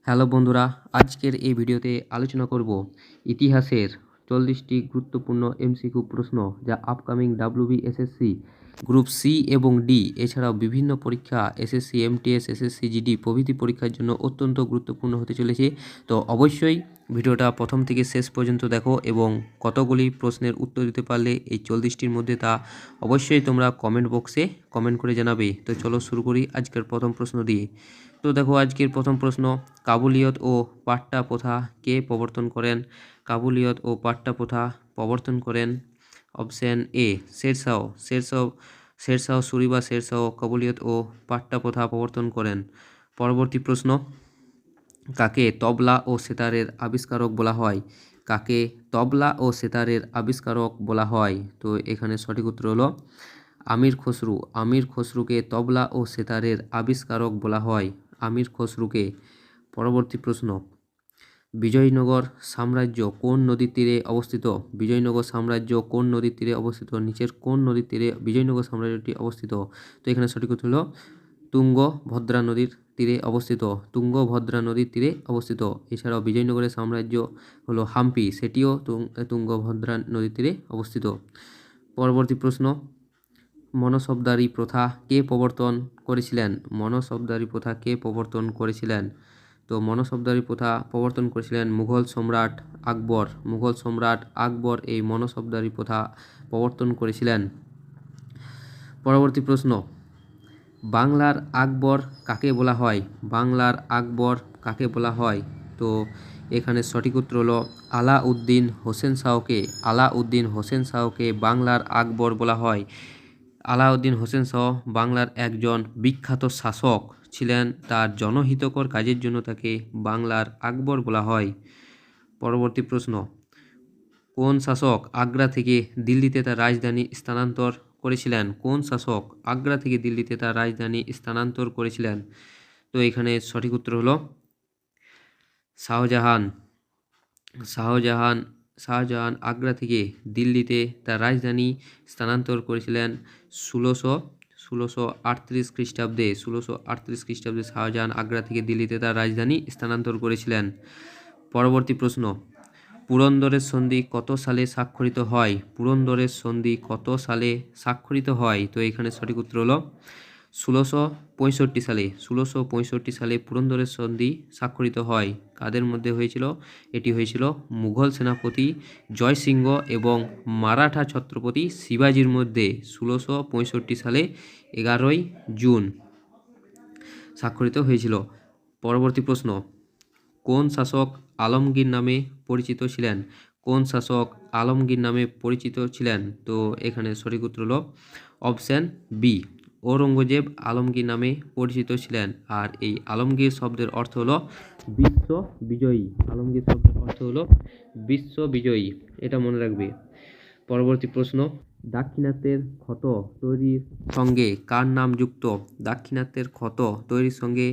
Hello বন্ধুরা, আজকের এই ভিডিওতে আলোচনা করব ইতিহাসের 40টি গুরুত্বপূর্ণ এমসিকিউ প্রশ্ন যা আপকামিং ডাব্লিউবিএসএসসি গ্রুপ সি এবং ডি এছাড়াও বিভিন্ন পরীক্ষা এসএসসি এমটিএস এসএসসি জিডি প্রভৃতি পরীক্ষার জন্য অত্যন্ত গুরুত্বপূর্ণ হতে চলেছে। তো অবশ্যই ভিডিওটা প্রথম থেকে শেষ পর্যন্ত দেখো এবং কতগুলি প্রশ্নের উত্তর দিতে পারলে এই 40টির মধ্যে তা অবশ্যই তোমরা কমেন্ট বক্সে কমেন্ট করে জানাবে। তো চলো শুরু করি আজকের প্রথম প্রশ্ন দিয়ে। তো দেখো আজকের প্রথম প্রশ্ন, কাবুলিয়ত ও পাট্টা প্রথা কে প্রবর্তন করেন? কাবুলিয়ত ও পাট্টা প্রথা প্রবর্তন করেন অপশন এ শেরশাহ। শেরশাহ সুরি বা শেরশাহ কাবুলিয়ত ও পাট্টা প্রথা প্রবর্তন করেন। পরবর্তী প্রশ্ন, কাকে তবলা ও সেতারের আবিষ্কারক বলা হয়? কাকে তবলা ও সেতারের আবিষ্কারক বলা হয়? তো এখানে সঠিক উত্তর হলো আমির খসরু। আমির খসরুকে তবলা ও সেতারের আবিষ্কারক বলা হয়। আমির খসরুকে। পরবর্তী প্রশ্ন, বিজয়নগর সাম্রাজ্য কোন নদীর তীরে অবস্থিত? বিজয়নগর সাম্রাজ্য কোন নদীর তীরে অবস্থিত? নিচের কোন নদীর তীরে বিজয়নগর সাম্রাজ্যটি অবস্থিত? তো এখানে সঠিক উত্তর হলো তুঙ্গভদ্রা নদীর তীরে অবস্থিত। তুঙ্গভদ্রা নদীর তীরে অবস্থিত। এছাড়াও বিজয়নগরের সাম্রাজ্য হলো হাম্পি, সেটিও তুঙ্গভদ্রা নদীর তীরে অবস্থিত। পরবর্তী প্রশ্ন, মনসবদারি প্রথা কে প্রবর্তন করেছিলেন? মনসবদারি প্রথা কে প্রবর্তন করেছিলেন? তো মনসবদারি প্রথা প্রবর্তন করেছিলেন মুঘল সম্রাট আকবর। মুঘল সম্রাট আকবর এই মনসবদারি প্রথা প্রবর্তন করেছিলেন। পরবর্তী প্রশ্ন, বাংলার আকবর কাকে বলা হয়? বাংলার আকবর কাকে বলা হয়? তো এখানে সঠিক উত্তর হলো আলাউদ্দিন হোসেন শাহকে। আলাউদ্দিন হোসেন শাহকে বাংলার আকবর বলা হয়। আলাউদ্দিন হোসেন শাহ বাংলার একজন বিখ্যাত শাসক ছিলেন। তার জনহিতকর কাজের জন্য তাকে বাংলার আকবর বলা হয়। পরবর্তী প্রশ্ন, কোন শাসক আগ্রা থেকে দিল্লিতে তার রাজধানী স্থানান্তর করেছিলেন? কোন শাসক আগ্রা থেকে দিল্লিতে তার রাজধানী স্থানান্তর করেছিলেন? তো এখানে সঠিক উত্তর হলো শাহজাহান। শাহজাহান শাহজাহান আগ্রা থেকে দিল্লিতে তার রাজধানী স্থানান্তর করেছিলেন 1638 খ্রিস্টাব্দে। 1638 খ্রিস্টাব্দে শাহজাহান আগ্রা থেকে দিল্লিতে তার রাজধানী স্থানান্তর করেছিলেন। পরবর্তী প্রশ্ন, পুরন্দরের সন্ধি কত সালে স্বাক্ষরিত হয়? পুরন্দরের সন্ধি কত সালে স্বাক্ষরিত হয়? তো এখানে সঠিক উত্তর হলো 1665 সালে। 1665 সালে পুরন্দরের সন্ধি স্বাক্ষরিত হয়। কাদের মধ্যে হয়েছিল? এটি হয়েছিল মুঘল সেনাপতি জয়সিংহ এবং মারাঠা ছত্রপতি শিবাজির মধ্যে 1665 সালে 11ই জুন স্বাক্ষরিত হয়েছিল। পরবর্তী প্রশ্ন, কোন শাসক আলমগীর নামে পরিচিত ছিলেন? কোন শাসক আলমগীর নামে পরিচিত ছিলেন? তো এখানে সঠিক উত্তর হলো অপশন বি ঔরঙ্গজেব আলমগীর নামে পরিচিত ছিলেন। আর এই আলমগীর শব্দের অর্থ হলো বিশ্ব বিজয়ী। আলমগীর শব্দের অর্থ হলো বিশ্ব বিজয়ী, এটা মনে রাখবে। পরবর্তী প্রশ্ন, দাক্ষিণাত্যের ক্ষত তৈরির সঙ্গে কার নাম যুক্ত? দাক্ষিণাত্যের ক্ষত তৈরির সঙ্গে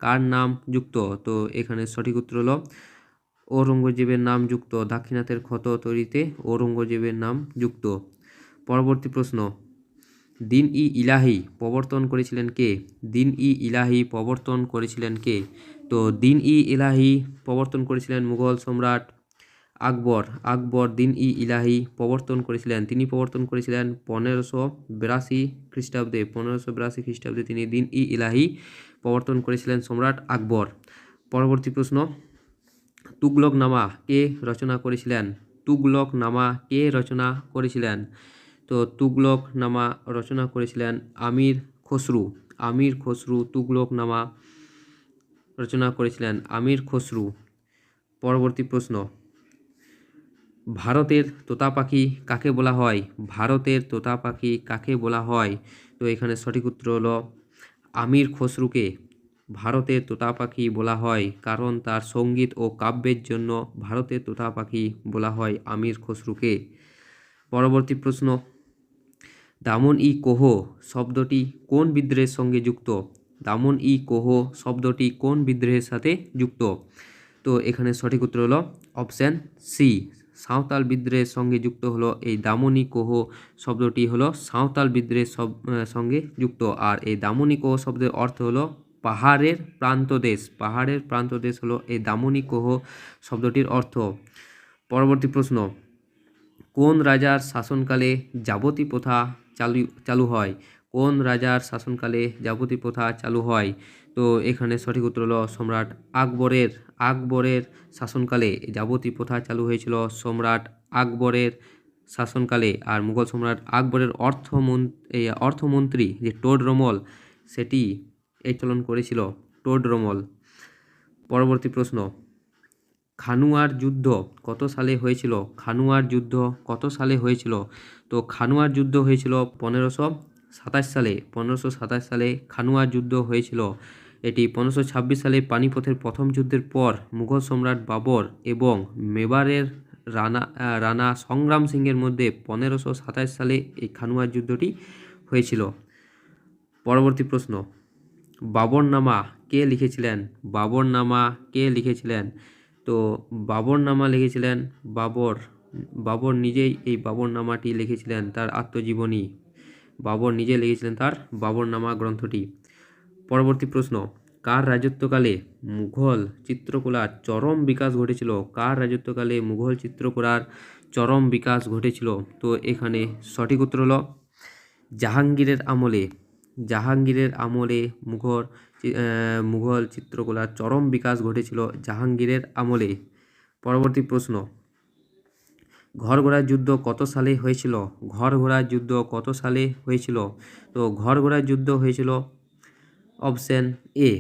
কার নাম যুক্ত? তো এখানে সঠিক উত্তর হলো ঔরঙ্গজেবের নাম যুক্ত। দাক্ষিণাত্যের ক্ষত তৈরিতে ঔরঙ্গজেবের নাম যুক্ত। পরবর্তী প্রশ্ন, দিন ই ইলাহি প্রবর্তন করেছিলেন কে? দিন ই ইলাহি প্রবর্তন করেছিলেন কে? তো দিন ই ইলাহি প্রবর্তন করেছিলেন মুঘল সম্রাট আকবর। আকবর দিন ই ইলাহি প্রবর্তন করেছিলেন। তিনি প্রবর্তন করেছিলেন 1582 খ্রিস্টাব্দে। 1582 খ্রিস্টাব্দে তিনি দিন ই ইলাহি প্রবর্তন করেছিলেন সম্রাট আকবর। পরবর্তী প্রশ্ন, তুগলকনামা কে রচনা করেছিলেন? তুগলকনামা কে রচনা করেছিলেন? তো তুগলকনামা রচনা করেছিলেন আমির খসরু। আমির খসরু তুগলকনামা রচনা করেছিলেন আমির খসরু। পরবর্তী প্রশ্ন, ভারতের তোতা পাখি কাকে বলা হয়? ভারতের তোতা পাখি কাকে বলা হয়? তো এখানে সঠিক উত্তর হলো আমির খসরুকে ভারতের তোতা পাখি বলা হয়, কারণ তার সঙ্গীত ও কাব্যের জন্য ভারতের তোতা পাখি বলা হয় আমির খসরুকে। পরবর্তী প্রশ্ন, দামন ই কোহ শব্দটি কোন বিদ্রোহের সঙ্গে যুক্ত? দামন ই কোহ শব্দটি কোন বিদ্রোহের সাথে যুক্ত? তো এখানে সঠিক উত্তর হলো অপশান সি সাঁওতাল বিদ্রোহের সঙ্গে যুক্ত হলো এই দামনি কোহ শব্দটি হলো সাঁওতাল বিদ্রোহের সঙ্গে যুক্ত। আর এই দামনি কোহ শব্দের অর্থ হলো পাহাড়ের প্রান্তদেশ। পাহাড়ের প্রান্তদেশ হলো এই দামনি কোহ শব্দটির অর্থ। পরবর্তী প্রশ্ন, কোন রাজার শাসনকালে যাবতী প্রথা চালু হয়? কোন রাজার শাসনকালে যাবতী প্রথা চালু হয়? তো এখানে সঠিক উত্তর হলো সম্রাট আকবরের শাসনকালে যাবতী প্রথা চালু হয়েছিল সম্রাট আকবরের শাসনকালে। আর মুঘল সম্রাট আকবরের অর্থমন্ত্রী যে টোডরমল, সেটি এই চলন করেছিল টোডরমল। পরবর্তী প্রশ্ন, খানুয়ার যুদ্ধ কত সালে হয়েছিল? খানুয়ার যুদ্ধ কত সালে হয়েছিল? তো খানুয়ার যুদ্ধ হয়েছিল 1527 সালে। 1527 সালে খানুয়ার যুদ্ধ হয়েছিল। এটি 1526 সালে পানিপথের প্রথম যুদ্ধের পর মুঘল সম্রাট বাবর এবং মেবারের রানা সংগ্রাম সিংয়ের মধ্যে 1527 সালে এই খানুয়ার যুদ্ধটি হয়েছিল। পরবর্তী প্রশ্ন, বাবরনামা কে লিখেছিলেন? বাবরনামা কে লিখেছিলেন? তো বাবরনামা লিখেছিলেন বাবর নিজেই এই বাবরনামাটি লিখেছিলেন, তার আত্মজীবনী। বাবর নিজে লিখেছিলেন তার বাবরনামা গ্রন্থটি। পরবর্তী প্রশ্ন, কার রাজত্বকালে মুঘল চিত্রকলার চরম বিকাশ ঘটেছিল? কার রাজত্বকালে মুঘল চিত্রকলার চরম বিকাশ ঘটেছিল? তো এখানে সঠিক উত্তর হলো জাহাঙ্গীরের আমলে মুঘল চিত্রকলার চরম বিকাশ ঘটেছিল জাহাঙ্গীরের আমলে। পরবর্তী প্রশ্ন, ঘরঘোড়ার যুদ্ধ কত সালে হয়েছিল? ঘরঘোড়ার যুদ্ধ কত সালে হয়েছিল? তো ঘরঘোড়ার যুদ্ধ হয়েছিল অপশন এ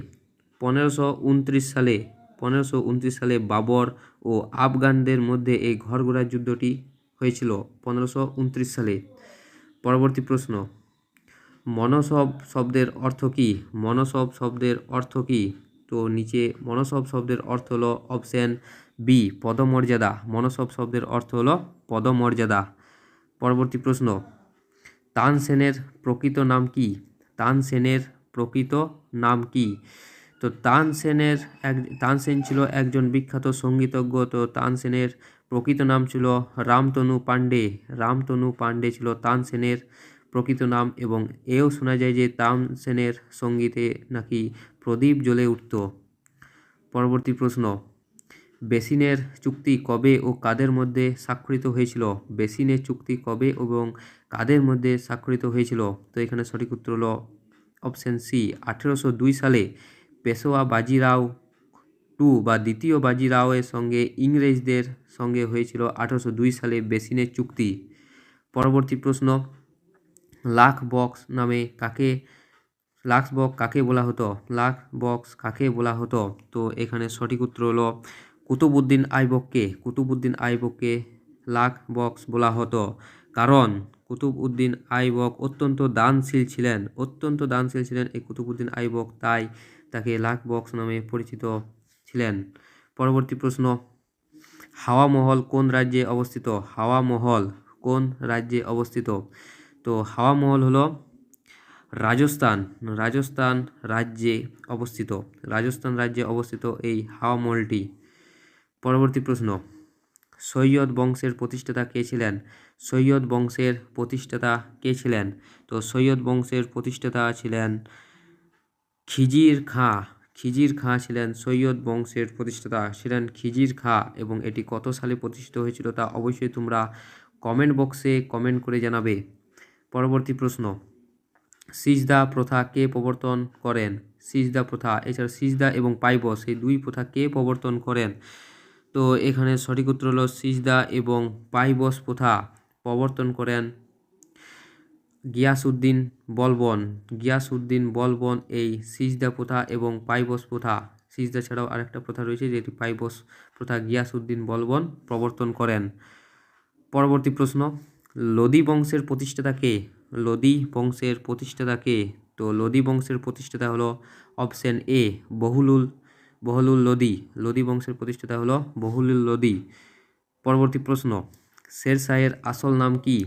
1529 সালে। 1529 সালে বাবর ও আফগানদের মধ্যে এই ঘরঘোড়ার যুদ্ধটি হয়েছিল 1529 সালে। পরবর্তী প্রশ্ন, মনসব শব্দের অর্থ কী? মনসব শব্দের অর্থ কী? তো নিচে মনসব শব্দের অর্থ হলো অপশন বি পদমর্যাদা। মনসব শব্দের অর্থ হলো পদমর্যাদা। পরবর্তী প্রশ্ন, তানসেনের প্রকৃত নাম কি? তানসেনের প্রকৃত নাম কি? তো তানসেন ছিল একজন বিখ্যাত সঙ্গীতজ্ঞ। তো তানসেনের প্রকৃত নাম ছিল রামতনু পাণ্ডে। রামতনু পাণ্ডে ছিল তানসেনের প্রকৃত নাম, এবং এও শোনা যায় যে তানসেনের সঙ্গীতে নাকি প্রদীপ জ্বলে উঠত। পরবর্তী প্রশ্ন, বেসিনের চুক্তি কবে ও কাদের মধ্যে স্বাক্ষরিত হয়েছিল? বেসিনের চুক্তি কবে এবং কাদের মধ্যে স্বাক্ষরিত হয়েছিল? তো এখানে সঠিক উত্তর হলো অপশন সি 1802 সালে পেশোয়া বাজিরাও বা দ্বিতীয় বাজিরাওয়ের সঙ্গে ইংরেজদের সঙ্গে হয়েছিল 1802 সালে বেসিনের চুক্তি। পরবর্তী প্রশ্ন, লাখ বক্স কাকে বলা হতো? লাখ বক্স কাকে বলা হতো? তো এখানে সঠিক উত্তর হলো কুতুবউদ্দিন আইবককে লাখ বক্স বলা হতো, কারণ কুতুবউদ্দিন আইবক অত্যন্ত দানশীল ছিলেন। এই কুতুবউদ্দিন আইবক, তাই তাকে লাখ বক্স নামে পরিচিত ছিলেন। পরবর্তী প্রশ্ন, হাওয়া মহল কোন রাজ্যে অবস্থিত? হাওয়া মহল কোন রাজ্যে অবস্থিত? তো হাওয়া মহল হলো রাজস্থান রাজ্যে অবস্থিত এই হাওয়া মহলটি। পরবর্তী প্রশ্ন, সৈয়দ বংশের প্রতিষ্ঠাতা কে ছিলেন? তো সৈয়দ বংশের প্রতিষ্ঠাতা ছিলেন খিজির খাঁ ছিলেন সৈয়দ বংশের প্রতিষ্ঠাতা ছিলেন খিজির খাঁ। এবং এটি কত সালে প্রতিষ্ঠিত হয়েছিল তা অবশ্যই তোমরা কমেন্ট বক্সে কমেন্ট করে জানাবে। পরবর্তী প্রশ্ন, সিজদা প্রথা কে প্রবর্তন করেন? সিজদা প্রথা, এছাড়া সিজদা এবং পাইবস, এই দুই প্রথা কে প্রবর্তন করেন? তো এখানে সঠিক উত্তর হলো সিজদা এবং পাইবস প্রথা প্রবর্তন করেন গিয়াসউদ্দিন বলবন এই সিজদা প্রথা এবং পাইবস প্রথা, সিজদা ছাড়াও আরেকটা প্রথা রয়েছে যেটি পাইবস প্রথা, গিয়াসউদ্দিন বলবন প্রবর্তন করেন। পরবর্তী প্রশ্ন, লোদি বংশের প্রতিষ্ঠাতা কে? তো লোদি বংশের প্রতিষ্ঠাতা হলো অপশন এ বহলুল লোদি বংশের প্রতিষ্ঠাতা হলো বহলুল লোদি। পরবর্তী প্রশ্ন, শের শাহের আসল নাম কি?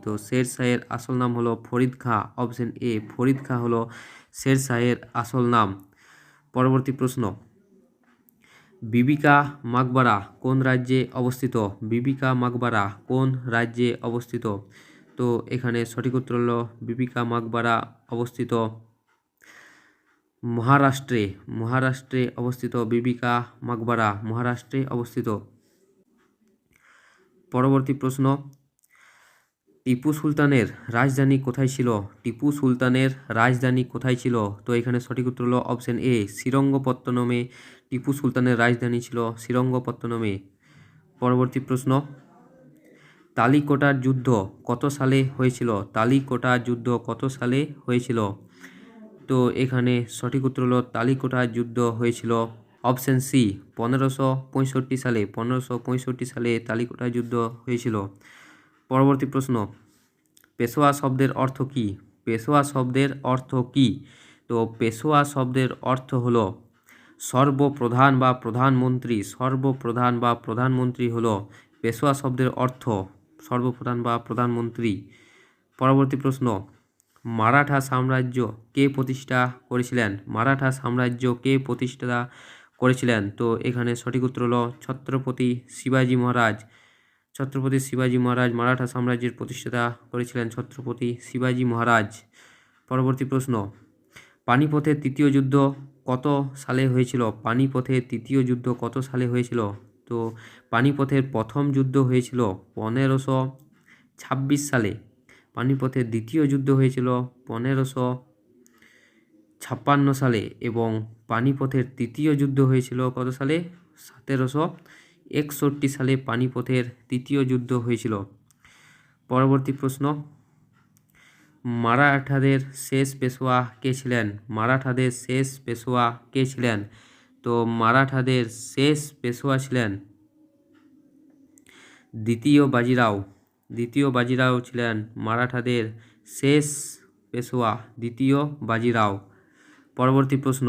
তো শের শাহের আসল নাম হলো ফরিদ খাঁ। অপশন এ ফরিদ খাঁ হলো শের শাহের আসল নাম। পরবর্তী প্রশ্ন, বিবি কা মাকবারা কোন রাজ্যে অবস্থিত? তো এখানে সঠিক উত্তর হলো বিবি কা মাকবারা অবস্থিত মহারাষ্ট্রে অবস্থিত। বিবিকা মাকবারা মহারাষ্ট্রে অবস্থিত। পরবর্তী প্রশ্ন, টিপু সুলতানের রাজধানী কোথায় ছিল? টিপু সুলতানের রাজধানী কোথায় ছিল? তো এখানে সঠিক উত্তর হলো অপশন এ, শ্রীরঙ্গপত্তনমে টিপু সুলতানের রাজধানী ছিল শ্রীরঙ্গপত্তনমে। পরবর্তী প্রশ্ন, তালিকোটার যুদ্ধ কত সালে হয়েছিল? তালিকোটার যুদ্ধ কত সালে হয়েছিল? তো এখানে সঠিক উত্তর হলো তালিকোটার যুদ্ধ হয়েছিল অপশন সি, 1565 সালে। 1565 সালে তালিকোটার যুদ্ধ হয়েছিল। পরবর্তী প্রশ্ন, পেশোয়া শব্দের অর্থ কী? পেশোয়া শব্দের অর্থ কী? তো পেশোয়া শব্দের অর্থ হলো সর্বপ্রধান বা প্রধানমন্ত্রী। সর্বপ্রধান বা প্রধানমন্ত্রী হলো পেশোয়া শব্দের অর্থ, সর্বপ্রধান বা প্রধানমন্ত্রী। পরবর্তী প্রশ্ন, মারাঠা সাম্রাজ্য কে প্রতিষ্ঠা করেছিলেন? মারাঠা সাম্রাজ্য কে প্রতিষ্ঠা করেছিলেন? তো এখানে সঠিক উত্তর হলো ছত্রপতি শিবাজী মহারাজ। ছত্রপতি শিবাজী মহারাজ মারাঠা সাম্রাজ্যের প্রতিষ্ঠাতা করেছিলেন ছত্রপতি শিবাজী মহারাজ। পরবর্তী প্রশ্ন, পানিপথের তৃতীয় যুদ্ধ কত সালে হয়েছিল? পানিপথের তৃতীয় যুদ্ধ কত সালে হয়েছিল? তো পানিপথের প্রথম যুদ্ধ হয়েছিল 1526 সালে। পানিপথের দ্বিতীয় যুদ্ধ হয়েছিল 1556 সালে এবং পানিপথের তৃতীয় যুদ্ধ হয়েছিল কত সালে? 1761 সালে পানিপথের তৃতীয় যুদ্ধ হয়েছিল। পরবর্তী প্রশ্ন, মারাঠাদের শেষ পেশোয়া কে ছিলেন? মারাঠাদের শেষ পেশোয়া কে ছিলেন? তো মারাঠাদের শেষ পেশোয়া ছিলেন দ্বিতীয় বাজিরাও। দ্বিতীয় বাজিরাও ছিলেন মারাঠাদের শেষ পেশোয়া, দ্বিতীয় বাজিরাও। পরবর্তী প্রশ্ন,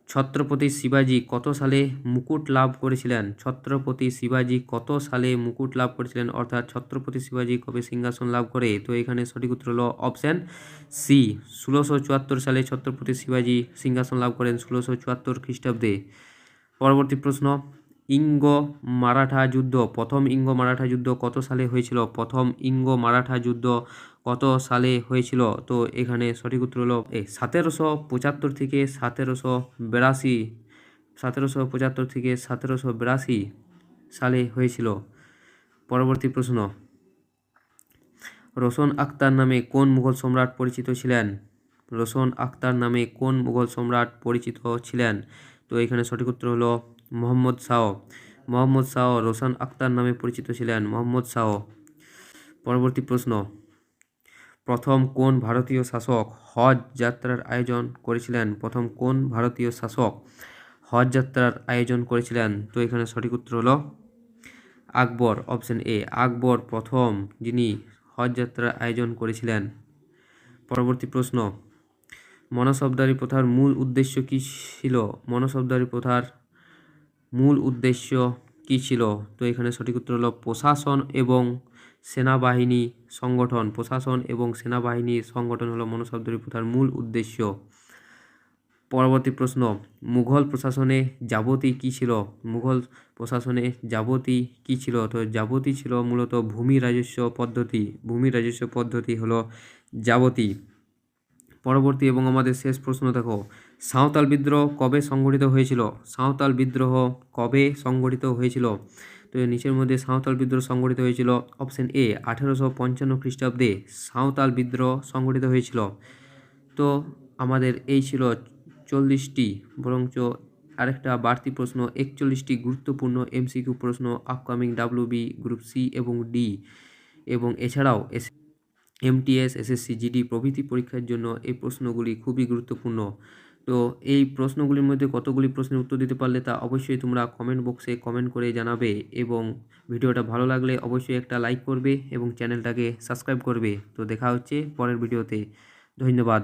ছত্রপতি শিবাজী কত সালে মুকুট লাভ করেছিলেন? ছত্রপতি শিবাজী কত সালে মুকুট লাভ করেছিলেন, অর্থাৎ ছত্রপতি শিবাজী কবে সিংহাসন লাভ করে? তো এখানে সঠিক উত্তর হলো অপশন সি, 1674 সালে ছত্রপতি শিবাজী সিংহাসন লাভ করেন 1674 খ্রিস্টাব্দে। পরবর্তী প্রশ্ন, ইঙ্গ মারাঠা যুদ্ধ, প্রথম ইঙ্গ মারাঠা যুদ্ধ কত সালে হয়েছিল? প্রথম ইঙ্গ মারাঠা যুদ্ধ কত সালে হয়েছিল? তো এখানে সঠিক উত্তর হলো 1775 থেকে 1782, 1775 থেকে 1782 সালে হয়েছিল। পরবর্তী প্রশ্ন, রোশন আখতার নামে কোন মুঘল সম্রাট পরিচিত ছিলেন? রোশন আখতার নামে কোন মুঘল সম্রাট পরিচিত ছিলেন? তো এখানে সঠিক উত্তর হলো মোহাম্মদ শাহ। মোহাম্মদ শাহ রোশন আখতার নামে পরিচিত ছিলেন মোহাম্মদ শাহ। পরবর্তী প্রশ্ন, প্রথম কোন ভারতীয় শাসক হজ যাত্রার আয়োজন করেছিলেন? প্রথম কোন ভারতীয় শাসক হজ যাত্রার আয়োজন করেছিলেন? তো এখানে সঠিক উত্তর হলো আকবর, অপশন এ, আকবর প্রথম যিনি হজ যাত্রার আয়োজন করেছিলেন। পরবর্তী প্রশ্ন, মনসবদারি প্রথার মূল উদ্দেশ্য কী ছিল? মনসবদারি প্রথার মূল উদ্দেশ্য কী ছিল? তো এখানে সঠিক উত্তর হলো প্রশাসন এবং সেনাবাহিনী সংগঠন। প্রশাসন এবং সেনাবাহিনী সংগঠন হলো মনসবদারি প্রথার মূল উদ্দেশ্য। পরবর্তী প্রশ্ন, মুঘল প্রশাসনে যাবতী কী ছিল? মুঘল প্রশাসনে যাবতী কী ছিল? তো যাবতী ছিল মূলত ভূমি রাজস্ব পদ্ধতি। ভূমি রাজস্ব পদ্ধতি হলো যাবতী। পরবর্তী এবং আমাদের শেষ প্রশ্ন দেখো, সাঁওতাল বিদ্রোহ কবে সংগঠিত হয়েছিল? সাঁওতাল বিদ্রোহ কবে সংগঠিত হয়েছিল? তো নিচের মধ্যে সাঁওতাল বিদ্রোহ সংগঠিত হয়েছিল অপশন এ, 1855 খ্রিস্টাব্দে সাঁওতাল বিদ্রোহ সংগঠিত হয়েছিল। তো আমাদের এই ছিল 40টি, বরঞ্চ আরেকটা বাড়তি প্রশ্ন 41টি গুরুত্বপূর্ণ এমসিকিউ প্রশ্ন আপকামিং ডাব্লিউবি গ্রুপ সি এবং ডি এবং এছাড়াও এমটিএস, এসএসসি, জিডি প্রভৃতি পরীক্ষার জন্য এই প্রশ্নগুলি খুবই গুরুত্বপূর্ণ। তো এই প্রশ্নগুলির মধ্যে কতগুলি প্রশ্নের উত্তর দিতে পারলে তা অবশ্যই তোমরা কমেন্ট বক্সে কমেন্ট করে জানাবে এবং ভিডিওটা ভালো লাগলে অবশ্যই একটা লাইক করবে এবং চ্যানেলটাকে সাবস্ক্রাইব করবে। তো দেখা হচ্ছে পরের ভিডিওতে। ধন্যবাদ।